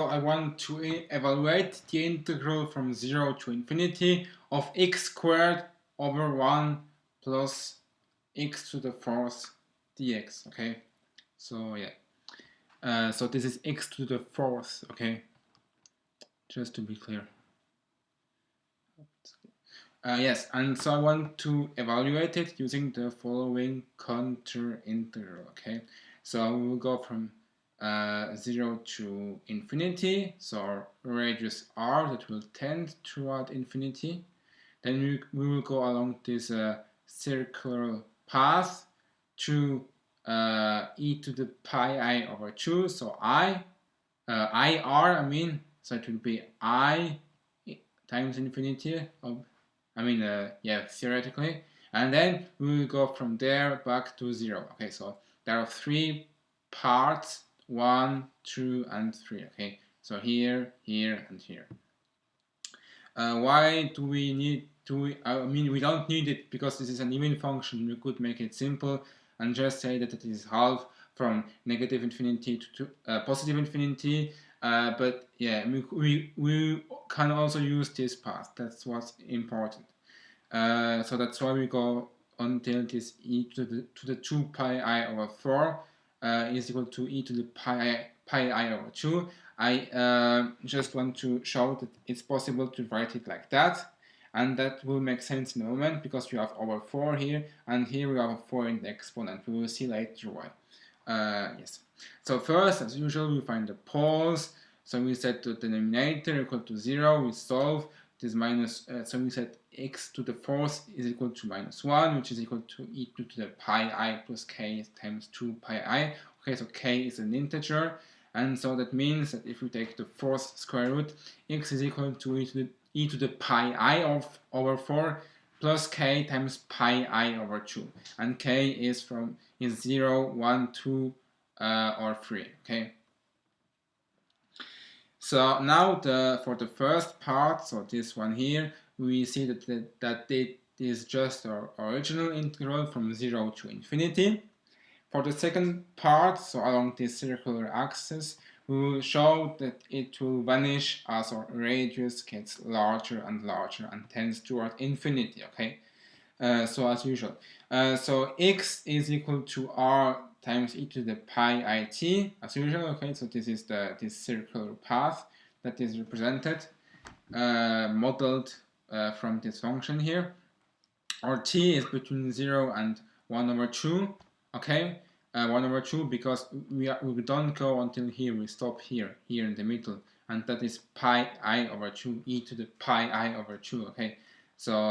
I want to evaluate the integral from 0 to infinity of x squared over 1 plus x to the fourth dx, okay? So yeah, so this is x to the fourth, okay? Just to be clear. Yes, and so I want to evaluate it using the following counter integral, okay? So we will go from 0 to infinity, so radius r that will tend toward infinity. Then we will go along this circular path to e to the pi I over 2, so IR, I mean, so it will be I times infinity of, yeah, theoretically, and then we will go from there back to 0. Okay, so there are 3 parts, 1, 2, and 3. Okay, so here, here, and here. Why do we need to? We don't need it because this is an even function. We could make it simple and just say that it is half from negative infinity to positive infinity. But yeah, we can also use this path. That's what's important. So that's why we go until this e to the 2 pi I over 4 is equal to e to the pi I over 2. I just want to show that it's possible to write it like that, and that will make sense in a moment because we have over 4 here, and here we have a 4 in the exponent. We will see later why. Yes. So first, as usual, we find the poles. So we set the denominator equal to 0. We solve this minus. So we set x to the fourth is equal to minus 1, which is equal to e to the pi I plus k times 2 pi I. Okay, so k is an integer, and so that means that if we take the fourth square root, x is equal to e to the pi I over 4 plus k times pi I over 2, and k is 0, 1, 2, or 3. Okay. So now for the first part, so this one here, we see that it is just our original integral from 0 to infinity. For the second part, so along this circular axis, we will show that it will vanish as our radius gets larger and larger and tends toward infinity, okay? So as usual. So x is equal to r times e to the pi I t, as usual, okay? So this is this circular path that is represented, modeled from this function here. Our t is between 0 and 1 over 2, okay? 1 over 2 because we don't go until here, we stop here in the middle, and that is pi I over 2, e to the pi I over 2, okay? So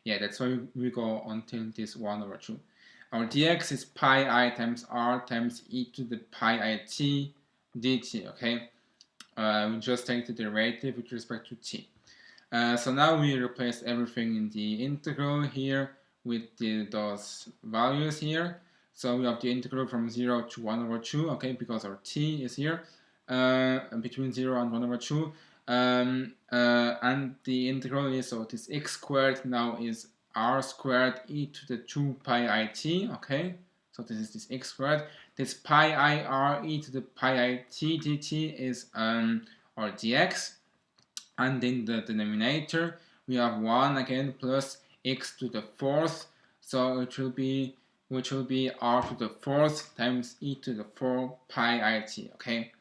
yeah, that's why we go until this 1 over 2. Our dx is pi I times r times e to the pi I t dt, okay? We just take the derivative with respect to t. So now we replace everything in the integral here with those values here. So we have the integral from 0 to 1 over 2, okay, because our t is here, between 0 and 1 over 2. And the integral is, so this x squared now is r squared e to the 2 pi I t, okay? So this is this x squared. This pi I r e to the pi I t dt is our dx. And in the denominator, we have 1 again plus x to the fourth. So it will be, which will be r to the fourth times e to the 4 pi I t, okay?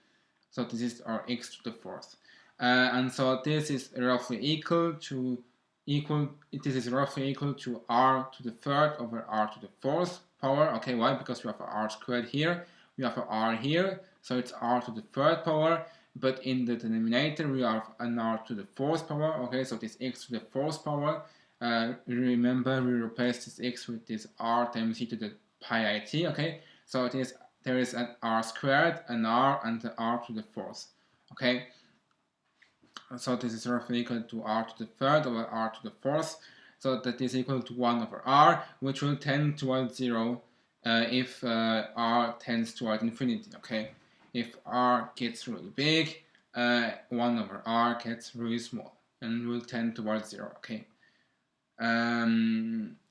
So this is our x to the fourth. And so this is roughly equal to r to the third over r to the fourth power. Okay, why? Because we have r squared here, we have r here, so it's r to the third power. But in the denominator we have an r to the fourth power. Okay, so this x to the fourth power. Remember, we replace this x with this r times e to the pi I t. Okay, so there is an r squared, an r, and the r to the fourth. Okay, so this is roughly equal to r to the third over r to the fourth. So that is equal to 1 over r, which will tend towards 0 if r tends toward infinity. Okay. If r gets really big, 1 over r gets really small and will tend towards 0, okay?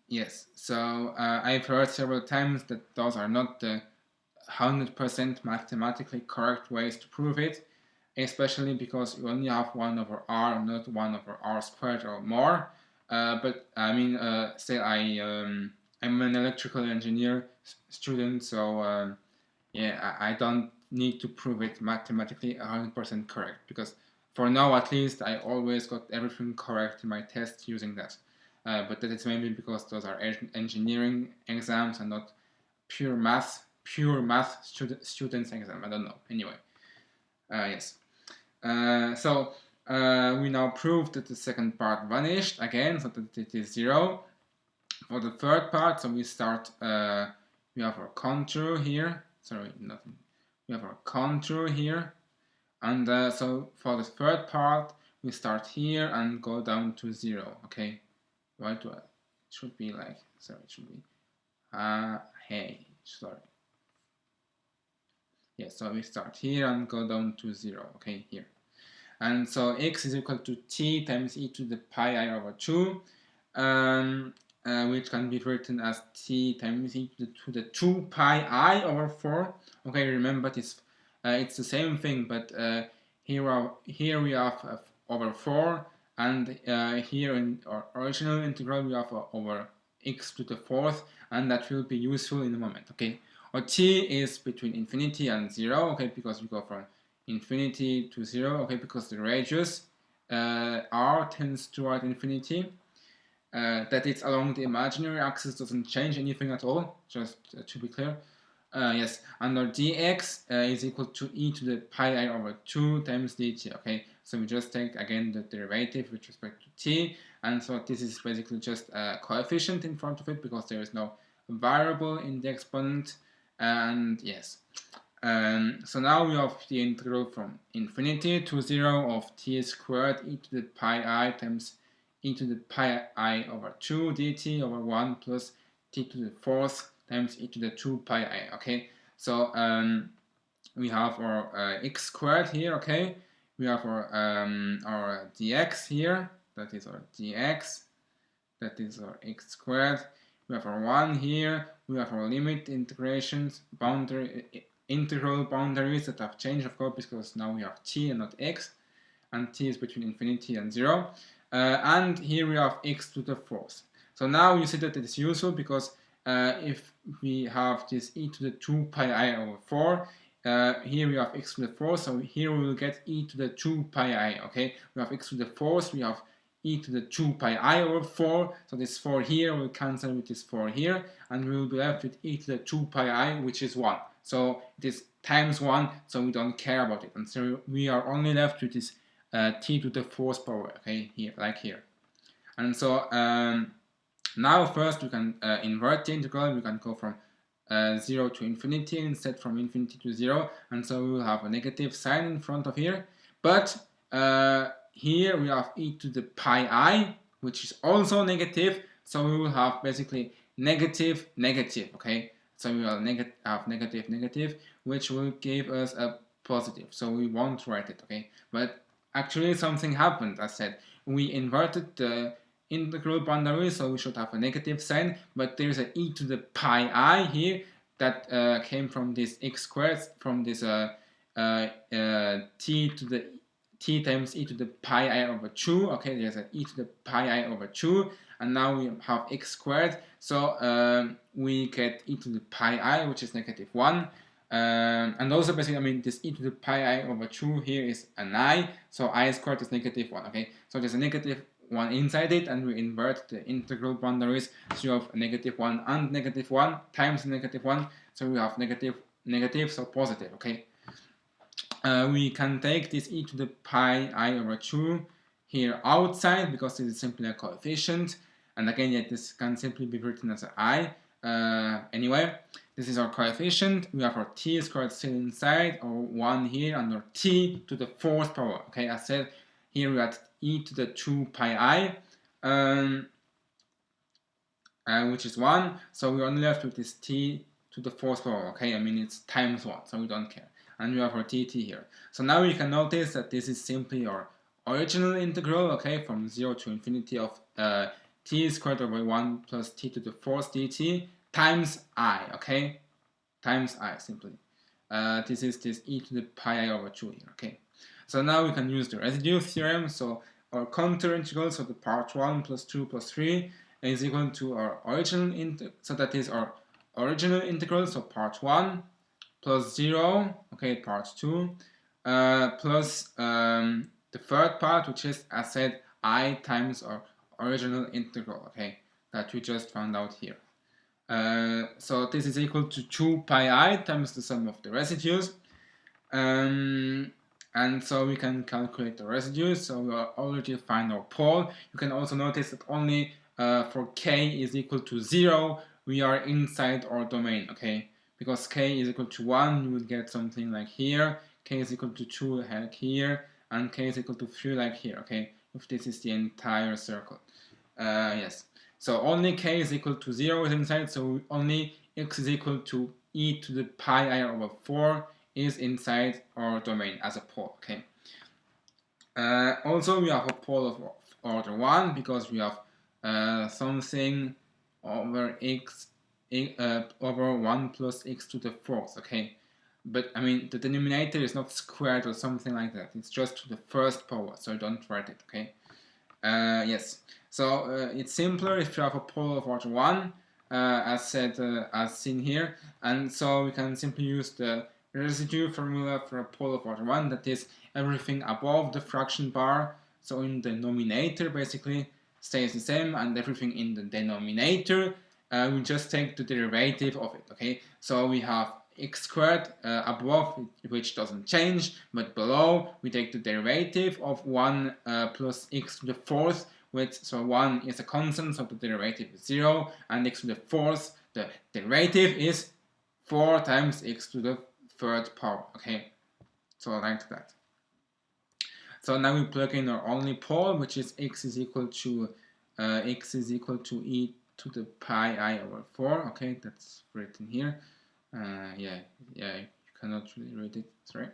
Yes, so I've heard several times that those are not the 100% mathematically correct ways to prove it, especially because you only have 1 over r, not 1 over r squared or more. But I mean, still, I'm an electrical engineer student, so yeah, I don't need to prove it mathematically 100% correct, because for now at least I always got everything correct in my tests using that. But that is maybe because those are engineering exams and not pure math students exam. I don't know. Anyway, yes. So we now proved that the second part vanished again, so that it is 0. For the third part, so we start, we have our contour here. Sorry, nothing. We have our contour here. And so for the third part, we start here and go down to 0, okay? Why do I? It should be like, sorry, it should be, hey, sorry. Yeah, so we start here and go down to 0, okay, here. And so x is equal to t times e to the pi I over 2, which can be written as t times e to the 2 pi I over 4. Okay, remember this, it's the same thing, but here we have over 4, and here in our original integral we have over x to the 4th, and that will be useful in a moment, okay? Or t is between infinity and 0, okay, because we go from infinity to 0, okay, because the radius r tends toward infinity. That it's along the imaginary axis doesn't change anything at all, just to be clear. Yes, and our dx is equal to e to the pi I over 2 times dt, okay? So we just take, again, the derivative with respect to t, and so this is basically just a coefficient in front of it, because there is no variable in the exponent, and yes. So now we have the integral from infinity to 0 of t squared e to the pi I times e to the pi I over 2 dt over 1 plus t to the 4th times e to the 2 pi I, okay? So we have our x squared here, okay? We have our dx here, that is our dx, that is our x squared. We have our 1 here, we have our limit integrations, integral boundaries that have changed, of course, because now we have t and not x, and t is between infinity and 0. And here we have x to the 4th. So now you see that it is useful, because if we have this e to the 2 pi I over 4, here we have x to the 4th, so here we will get e to the 2 pi I, okay? We have x to the 4th, we have e to the 2 pi I over 4, so this 4 here will cancel with this 4 here, and we will be left with e to the 2 pi I, which is 1. So it is times 1, so we don't care about it, and so we are only left with this t to the 4th power, okay, here, like here. And so now first we can invert the integral. We can go from 0 to infinity instead from infinity to 0, and so we will have a negative sign in front of here. But here we have e to the pi I, which is also negative, so we will have basically negative, negative, okay? So we will have negative, negative, which will give us a positive, so we won't write it, okay? But actually something happened. I said we inverted the integral boundary, so we should have a negative sign, but there's an e to the pi I here that came from this x squared, from this t times e to the pi I over 2, okay, there's an e to the pi I over 2, and now we have x squared, so we get e to the pi I, which is negative 1, and also basically, I mean, this e to the pi I over 2 here is an I, so I squared is negative 1, okay, so there's a negative 1 inside it, and we invert the integral boundaries, so you have a negative 1 and negative 1 times negative 1, so we have negative, negative, so positive, okay. We can take this e to the pi I over 2 here outside, because this is simply a coefficient, and again, yeah, this can simply be written as an I. Anyway, this is our coefficient. We have our t squared still inside, or 1 here, and our t to the 4th power, okay. I said here we have e to the 2 pi I, which is 1, so we're only left with this t to the 4th power, okay. I mean, it's times 1, so we don't care. And we have our dt here. So now you can notice that this is simply our original integral, okay, from 0 to infinity of t squared over 1 plus t to the 4th dt times I, okay, times I simply. This is this e to the pi I over 2 here, okay. So now we can use the residue theorem. So our counter integral, so the part 1 plus 2 plus 3 is equal to our original integral, so that is our original integral, so part 1 plus 0, okay, part 2, plus the third part, which is, as said, I times our original integral, okay, that we just found out here. So this is equal to 2 pi I times the sum of the residues. And so we can calculate the residues. So we already find our pole. You can also notice that only for k is equal to 0, we are inside our domain, okay? Because k is equal to 1, you will get something like here, k is equal to 2 like here, and k is equal to 3 like here, okay? If this is the entire circle. Yes. So only k is equal to 0 is inside, so only x is equal to e to the pi I over 4 is inside our domain as a pole, okay? Also, we have a pole of order 1 because we have something over x over 1 plus x to the 4th, okay? But I mean, the denominator is not squared or something like that. It's just to the first power, so don't write it, okay? Yes. So it's simpler if you have a pole of order 1, as said, as seen here, and so we can simply use the residue formula for a pole of order 1, that is everything above the fraction bar, so in the numerator basically stays the same, and everything in the denominator we just take the derivative of it, okay? So we have x squared above, which doesn't change, but below we take the derivative of 1 plus x to the 4th, which, so 1 is a constant, so the derivative is 0, and x to the 4th, the derivative is 4 times x to the 3rd power, okay? So like that. So now we plug in our only pole, which is x is equal to e to the pi I over 4, okay? That's written here. Yeah, you cannot really read it, sorry.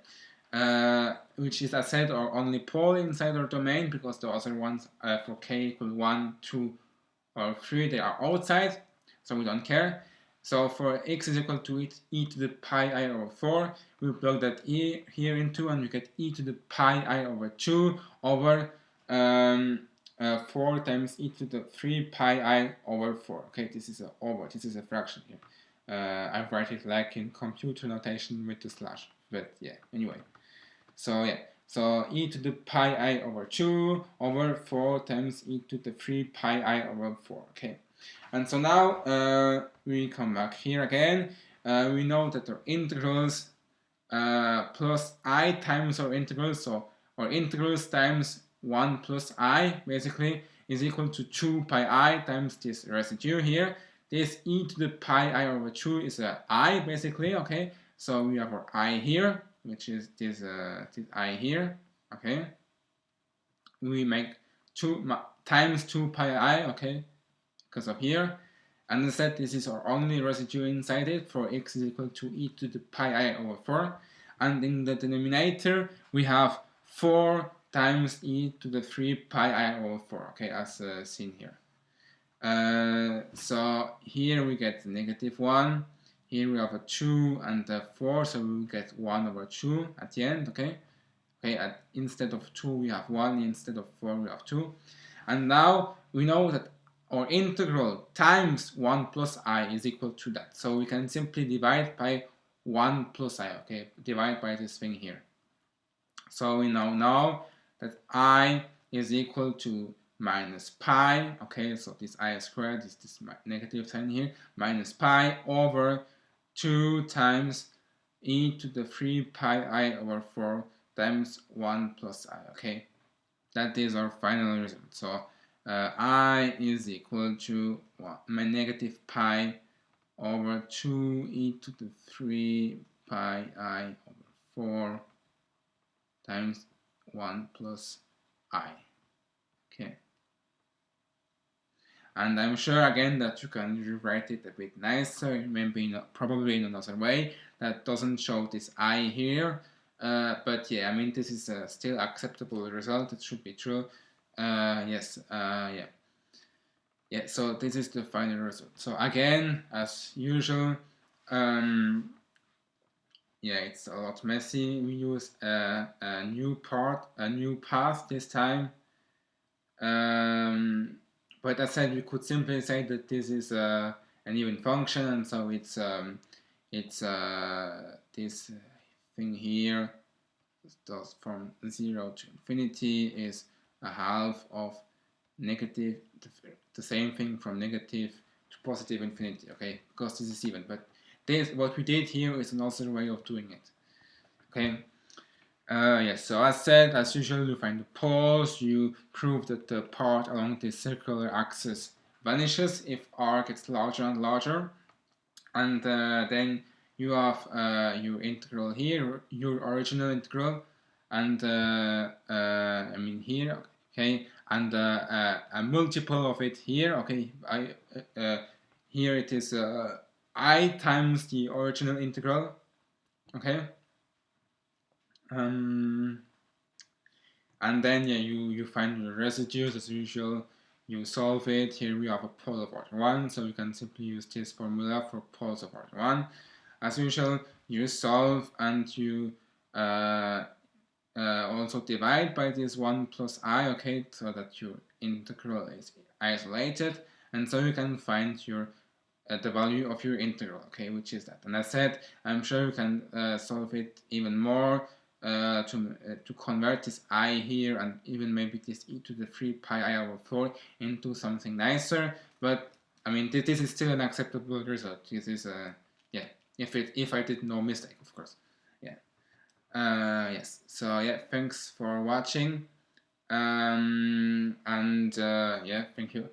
Which is, as said, our only pole inside our domain, because the other ones for k equal 1, 2, or 3, they are outside, so we don't care. So for x is equal to e to the pi I over 4, we plug that e here into, and we get e to the pi I over 2 over 4 times e to the 3 pi I over 4. Okay, this is a fraction here. I write it like in computer notation with the slash, but yeah, anyway. So yeah, so e to the pi I over 2 over 4 times e to the 3 pi I over 4, okay. And so now we come back here again. We know that our integrals plus I times our integrals, so our integrals times 1 plus I basically is equal to 2 pi I times this residue here. This e to the pi I over 2 is a I basically, okay? So we have our I here, which is this I here, okay? We make 2 times 2 pi I, okay? Because of here. And instead, this is our only residue inside it for x is equal to e to the pi I over 4. And in the denominator, we have 4 times e to the 3 pi I over 4, okay, as seen here. So here we get negative 1, here we have a 2 and a 4, so we will get 1 over 2 at the end, okay? Okay, instead of 2 we have 1, instead of 4 we have 2. And now we know that our integral times 1 plus I is equal to that. So we can simply divide by 1 plus I, okay? Divide by this thing here. So we now know that I is equal to minus pi, okay? So this I squared is this negative sign here, minus pi over 2 times e to the 3 pi I over 4 times 1 plus I, okay? That is our final result. So I is equal to negative pi over 2 e to the 3 pi I over 4 times 1 plus I. Okay. And I'm sure again that you can rewrite it a bit nicer, maybe probably in another way that doesn't show this I here. But yeah, I mean, this is a still acceptable result. It should be true. Yes, yeah. Yeah, so this is the final result. So again, as usual, yeah, yeah, it's a lot messy. We use a new path this time. But I said we could simply say that this is an even function, and so it's this thing here, from 0 to infinity, is a half of negative, the same thing from negative to positive infinity, okay, because this is even. But this, what we did here, is another way of doing it, okay. Yes, so as said, as usual, you find the poles, you prove that the part along the circular axis vanishes if r gets larger and larger, and then you have your integral here, your original integral, and I mean here, okay, and a multiple of it here, okay. Here it is I times the original integral, okay. And then yeah, you find the residues as usual. You solve it. Here we have a pole of order 1, so you can simply use this formula for poles of order 1. As usual, you solve and you also divide by this 1 plus I, okay, so that your integral is isolated, and so you can find your the value of your integral, okay, which is that. And I said, I'm sure you can solve it even more to convert this I here and even maybe this e to the 3 pi I over 4 into something nicer. But I mean, this is still an acceptable result. This is yeah, if I did no mistake, of course. Yeah. Yes. So yeah, thanks for watching. And yeah, thank you.